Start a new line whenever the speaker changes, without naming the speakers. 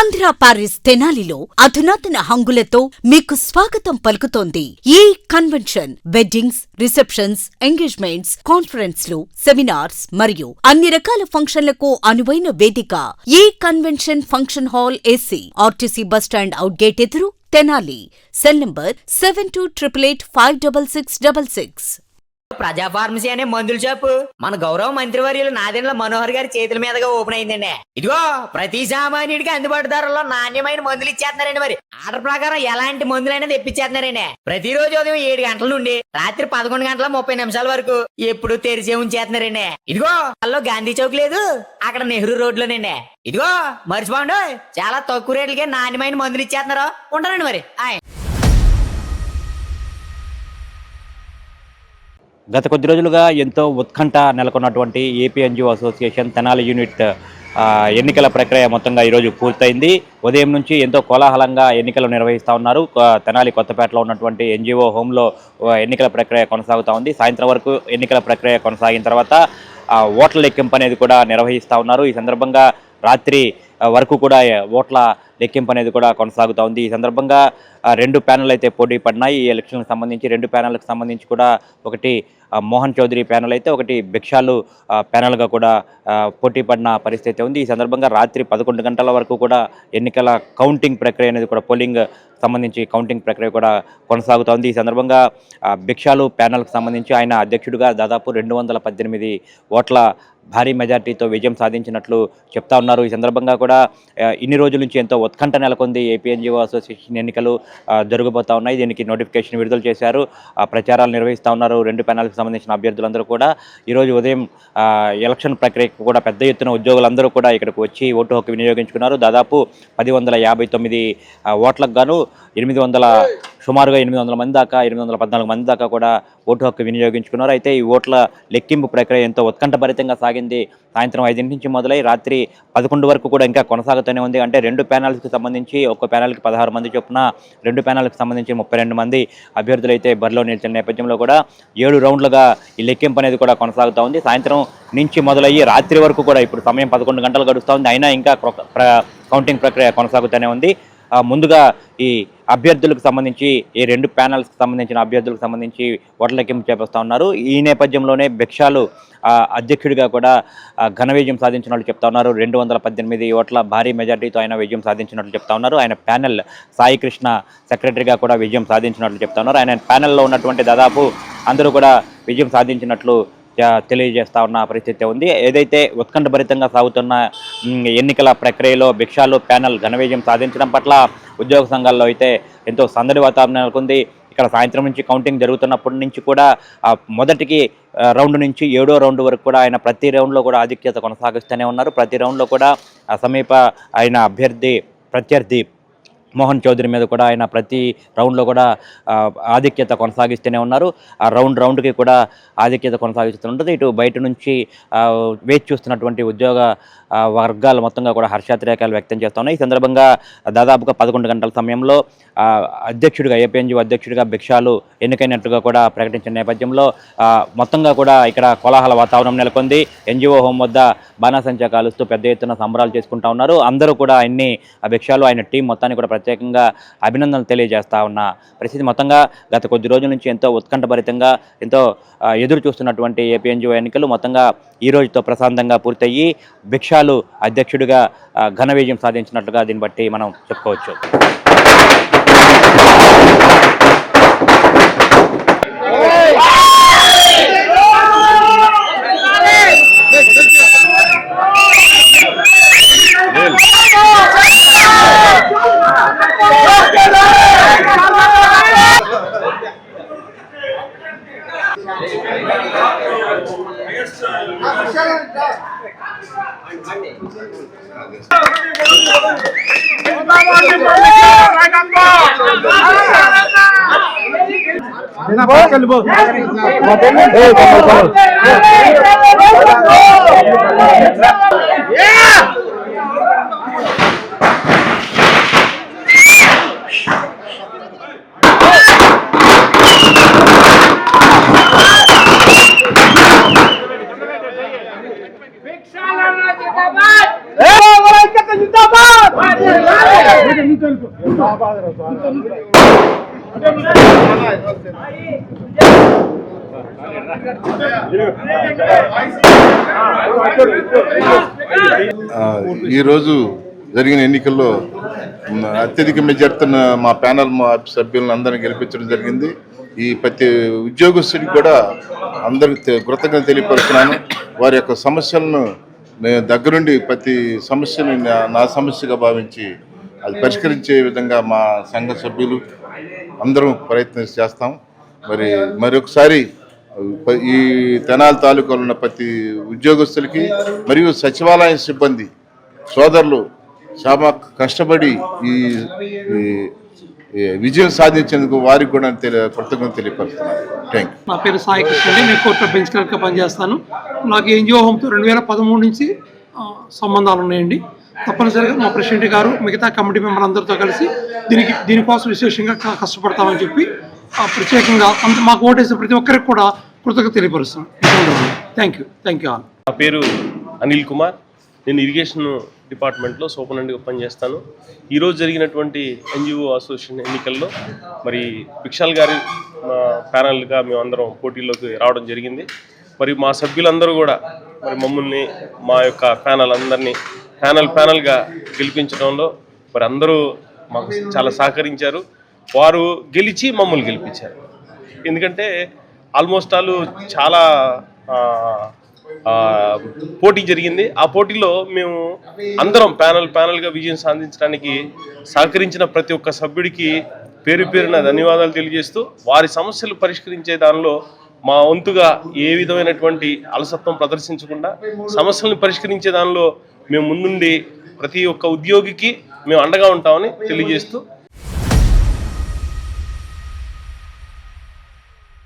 Andhra Paris తెనాలిలో అధునాతన హంగులతో మీకు స్వాగతం పలుకుతోంది ఈ కన్వెన్షన్. వెడ్డింగ్స్, రిసెప్షన్స్, ఎంగేజ్మెంట్స్, కాన్ఫరెన్స్లు, సెమినార్స్ మరియు అన్ని రకాల ఫంక్షన్లకు అనువైన వేదిక. ఈ convention function hall AC, RTC bus stand out gate ఎదురు, తెనాలి. Cell number 7288566666.
ప్రజా ఫార్మసీ అనే మందుల షాపు మన గౌరవ మంత్రివర్యులు నాదెండ్ల మనోహర్ గారి చేతుల మీదుగా ఓపెన్ అయిందండి. ఇదిగో ప్రతి సామాన్యుడికి అందుబాటు ధరలో నాణ్యమైన మందులు ఇచ్చేస్తున్నారండి. మరి ఆర్డర్ ప్రకారం ఎలాంటి మందులైనా తెప్పించేస్తున్నారండి. ప్రతిరోజు ఉదయం 7 గంటల నుండి రాత్రి 11 గంటల 30 నిమిషాల వరకు ఎప్పుడు తెరిచే ఉంచేస్తున్నారండి. ఇదిగో అల్లో గాంధీ చౌక్ లేదు, అక్కడ నెహ్రూ రోడ్లోనండి. ఇదిగో మర్చిపోండి, చాలా తక్కువ రేట్లకే నాణ్యమైన మందులు ఇచ్చేస్తున్నారు. ఉంటారండి మరి.
గత కొద్ది రోజులుగా ఎంతో ఉత్కంఠ నెలకొన్నటువంటి AP NGO association Tenali unit ఎన్నికల ప్రక్రియ మొత్తంగా ఈరోజు పూర్తయింది. ఉదయం నుంచి ఎంతో కోలాహలంగా ఎన్నికలు నిర్వహిస్తూ ఉన్నారు. తెనాలి కొత్తపేటలో ఉన్నటువంటి ఎన్జిఓ హోంలో ఎన్నికల ప్రక్రియ కొనసాగుతూ ఉంది. సాయంత్రం వరకు ఎన్నికల ప్రక్రియ కొనసాగిన తర్వాత ఓట్ల లెక్కింపు అనేది కూడా నిర్వహిస్తూ ఉన్నారు. ఈ సందర్భంగా రాత్రి వరకు కూడా ఓట్ల లెక్కింపు అనేది కూడా కొనసాగుతూ ఉంది. ఈ సందర్భంగా 2 ప్యానెల్ అయితే పోటీ పడినాయి. ఈ ఎలక్షన్కి సంబంధించి 2 ప్యానెల్కి సంబంధించి కూడా ఒకటి మోహన్ చౌదరి ప్యానెల్ అయితే ఒకటి భిక్షాలు ప్యానెల్గా కూడా పోటీ పడిన పరిస్థితి ఉంది. ఈ సందర్భంగా రాత్రి 11 గంటల వరకు కూడా ఎన్నికల కౌంటింగ్ ప్రక్రియ అనేది కూడా పోలింగ్ సంబంధించి కౌంటింగ్ ప్రక్రియ కూడా కొనసాగుతోంది. ఈ సందర్భంగా భిక్షాలు ప్యానెల్కి సంబంధించి ఆయన అధ్యక్షుడిగా దాదాపు 218 ఓట్ల భారీ మెజార్టీతో విజయం సాధించినట్లు చెప్తా ఉన్నారు. ఈ సందర్భంగా కూడా ఇన్ని రోజుల నుంచి ఎంతో ఉత్కంఠ నెలకొంది. ఏపీ ఎన్జిఓ అసోసియేషన్ ఎన్నికలు జరగబోతా ఉన్నాయి. దీనికి నోటిఫికేషన్ విడుదల చేశారు, ప్రచారాలు నిర్వహిస్తూ ఉన్నారు. 2 ప్యానెల్కి సంబంధించిన అభ్యర్థులందరూ కూడా ఈరోజు ఉదయం ఎలక్షన్ ప్రక్రియకు కూడా పెద్ద ఎత్తున ఉద్యోగులందరూ కూడా ఇక్కడికి వచ్చి ఓటు హక్కు వినియోగించుకున్నారు. దాదాపు 1059 ఓట్లకు గాను సుమారుగా 800 మంది దాకా 814 మంది దాకా కూడా ఓటు హక్కు వినియోగించుకున్నారు. అయితే ఈ ఓట్ల లెక్కింపు ప్రక్రియ ఎంతో ఉత్కంఠభరితంగా సాగింది. సాయంత్రం 5 నుంచి మొదలై రాత్రి 11 వరకు కూడా ఇంకా కొనసాగుతూనే ఉంది. అంటే 2 ప్యానెల్స్కి సంబంధించి ఒక్క ప్యానెల్కి 16 మంది చొప్పున 2 ప్యానెల్కి సంబంధించి 32 మంది అభ్యర్థులు అయితే బరిలో నిలిచిన నేపథ్యంలో కూడా 7 రౌండ్లుగా ఈ లెక్కింపు అనేది కూడా కొనసాగుతూ ఉంది. సాయంత్రం నుంచి మొదలయ్యి రాత్రి వరకు కూడా ఇప్పుడు సమయం 11 గంటలు గడుస్తూ ఉంది. అయినా ఇంకా కౌంటింగ్ ప్రక్రియ కొనసాగుతూనే ఉంది. ముందుగా ఈ అభ్యర్థులకు సంబంధించి ఈ 2 ప్యానెల్స్కి సంబంధించిన అభ్యర్థులకు సంబంధించి ఓట్ల లెక్కింపు చేపిస్తూ ఉన్నారు. ఈ నేపథ్యంలోనే భిక్షాలు అధ్యక్షుడిగా కూడా ఘన విజయం సాధించినట్లు చెప్తా ఉన్నారు. 218 ఓట్ల భారీ మెజార్టీతో ఆయన విజయం సాధించినట్లు చెప్తా ఉన్నారు. ఆయన ప్యానెల్ సాయి కృష్ణ సెక్రటరీగా కూడా విజయం సాధించినట్లు చెప్తా ఉన్నారు. ఆయన ప్యానెల్లో ఉన్నటువంటి దాదాపు అందరూ కూడా విజయం సాధించినట్లు తెలియజేస్తా ఉన్న పరిస్థితి ఉంది. ఏదైతే ఉత్కంఠభరితంగా సాగుతున్న ఎన్నికల ప్రక్రియలో భిక్షాలు ప్యానెల్ ఘన విజయం సాధించడం పట్ల ఉద్యోగ సంఘాల్లో అయితే ఎంతో సందడి వాతావరణం నెలకొంది. ఇక్కడ సాయంత్రం నుంచి కౌంటింగ్ జరుగుతున్నప్పటి నుంచి కూడా మొదటికి రౌండ్ నుంచి 7వ రౌండ్ వరకు కూడా ఆయన ప్రతి రౌండ్లో కూడా ఆధిక్యత కొనసాగిస్తూనే ఉన్నారు. ప్రతి రౌండ్లో కూడా సమీప ఆయన ప్రత్యర్థి మోహన్ చౌదరి మీద కూడా ఆయన ప్రతి రౌండ్లో కూడా ఆధిక్యత కొనసాగిస్తూనే ఉన్నారు. ఆ రౌండ్కి కూడా ఆధిక్యత కొనసాగిస్తుంటుంది. ఇటు బయట నుంచి వేచి చూస్తున్నటువంటి ఉద్యోగ వర్గాలు మొత్తంగా కూడా హర్షాతిరేకాలు వ్యక్తం చేస్తున్నాయి. ఈ సందర్భంగా దాదాపుగా 11 గంటల సమయంలో అధ్యక్షుడిగా ఏపీ ఎన్జిఓ అధ్యక్షుడిగా భిక్షాలు ఎన్నికైనట్టుగా కూడా ప్రకటించిన నేపథ్యంలో మొత్తంగా కూడా ఇక్కడ కోలాహల వాతావరణం నెలకొంది. ఎన్జిఓ హోం వద్ద బాణాసంచా కాలుస్తూ పెద్ద ఎత్తున సంబరాలు చేసుకుంటా ఉన్నారు. అందరూ కూడా భిక్షాలు ఆయన టీం మొత్తాన్ని కూడా ప్రత్యేకంగా అభినందనలు తెలియజేస్తా ఉన్న పరిస్థితి. మొత్తంగా గత కొద్ది రోజుల నుంచి ఎంతో ఉత్కంఠభరితంగా ఎంతో ఎదురు చూస్తున్నటువంటి ఏపీ ఎన్జిఓ ఎన్నికలు మొత్తంగా ఈ రోజుతో ప్రశాంతంగా పూర్తయ్యి భిక్షాలు అధ్యక్షుడిగా ఘన విజయం సాధించినట్లుగా దీన్ని బట్టి మనం చెప్పుకోవచ్చు.
జిందాబాద్ ఈరోజు జరిగిన ఎన్నికల్లో అత్యధిక మెజార్టీన మా ప్యానల్ సభ్యులను అందరినీ గెలిపించడం జరిగింది. ఈ ప్రతి ఉద్యోగస్తుడికి కూడా అందరికి కృతజ్ఞత తెలియపరుస్తున్నాను. వారి యొక్క సమస్యలను నేను దగ్గరుండి ప్రతి సమస్యని నా సమస్యగా భావించి అది పరిష్కరించే విధంగా మా సంఘ సభ్యులు అందరం ప్రయత్నం చేస్తాం. మరొకసారి ఈ తెనాలి తాలూకాలో ఉన్న ప్రతి ఉద్యోగస్తులకి మరియు సచివాలయ సిబ్బంది సోదరులు చాలా కష్టపడి ఈ విజయం సాధించేందుకు వారికి కూడా కృతజ్ఞత తెలియపరుస్తున్నాను. Thank you.
నా పేరు సాయి కృష్ణ అండి. నేను కోర్టులో బెంచ్ క్లర్క్గా పనిచేస్తాను. నాకు ఎన్జిఓ హోమ్తో 2013 నుంచి సంబంధాలు ఉన్నాయండి. తప్పనిసరిగా మా ప్రెసిడెంట్ గారు మిగతా కమిటీ మెంబర్ అందరితో కలిసి దీనికోసం విశేషంగా కష్టపడతామని చెప్పి ప్రత్యేకంగా మాకు ఓటేసిన ప్రతి ఒక్కరికి కూడా కృతజ్ఞత తెలియపరుస్తాను. Thank you all.
నా పేరు అనిల్ కుమార్. నేను ఇరిగేషన్ డిపార్ట్మెంట్లో సూపరింటెండెంట్గా పనిచేస్తాను. ఈరోజు జరిగినటువంటి ఎన్జిఓ అసోసియేషన్ ఎన్నికల్లో మరి విశాల్ గారి ప్యానల్గా మేమందరం పోటీల్లోకి రావడం జరిగింది. మరి మా సభ్యులందరూ కూడా మరి మమ్మల్ని మా యొక్క అందరినీ ప్యానల్గా గెలిపించడంలో మరి అందరూ మాకు చాలా సహకరించారు. వారు గెలిచి మమ్మల్ని గెలిపించారు. ఎందుకంటే ఆల్మోస్ట్ ఆల్ చాలా పోటీ జరిగింది. ఆ పోటీలో మేము అందరం ప్యానల్గా విజయం సాధించడానికి సహకరించిన ప్రతి ఒక్క సభ్యుడికి పేరున ధన్యవాదాలు తెలియజేస్తూ వారి సమస్యలు పరిష్కరించే దానిలో మా వంతుగా ఏ విధమైనటువంటి అలసత్వం ప్రదర్శించకుండా సమస్యలను పరిష్కరించే దానిలో మేము ముందుండి ప్రతి ఒక్క ఉద్యోగికి మేము అండగా ఉంటామని తెలియజేస్తూ